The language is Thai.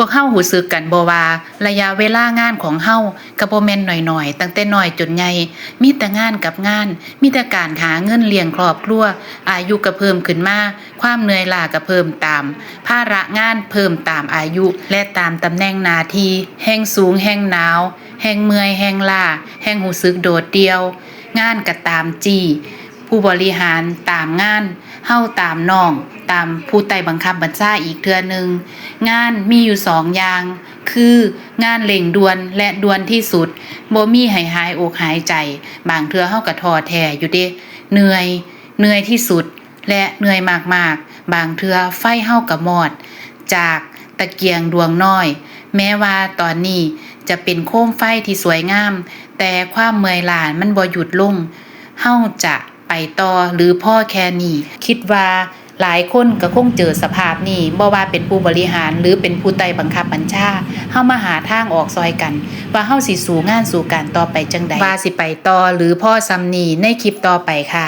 วกเฮารู้สึกกันบ่ว่าระยะเวลางานของเฮาก็บ่แม่นน้อยๆตั้งแต่น้อยจนใหญ่มีแต่งานกับงานมีแต่การหาเงินเลี้ยงครอบครัวอายุก็เพิ่มขึ้นมาความเหนื่อยล้าก็เพิ่มตามภาระงานเพิ่มตามอายุและตามตำแหน่งหน้าที่แฮ่งสูงแฮ่งหนาวแฮ่งเมื่อยแฮ่งล้าแฮ่งรู้สึกโดดเดี่ยวงานก็ตามจี้ผู้บริหารตามงานเฮาตามน้องตามผู้ใต้บังคับบัญชาอีกเทื่อนึงงานมีอยู่2อย่างคืองานเร่งด่วนและด่วนที่สุดบ่มีให้หายอกหายใจบางเทื่อเฮาก็ท้อแท้อยู่เด้เหนื่อยที่สุดและเหนื่อยมากๆบางเทื่อไฟเฮาก็มอดจากตะเกียงดวงน้อยแม้ว่าตอนนี้จะเป็นโคมไฟที่สวยงามแต่ความเมื่อยล้ามันบ่หยุดลงเฮาจะไปต่อหรือพ่อแค่นี้คิดว่าหลายคนก็คงเจอสภาพนี้บ่ว่าเป็นผู้บริหารหรือเป็นผู้ใต้บังคับบัญชาเฮามาหาทางออกซอยกันว่าเฮาสิสู้งานสู้การต่อไปจังใดว่าสิไปต่อหรือพ่อซ้ำนี้ในคลิปต่อไปค่ะ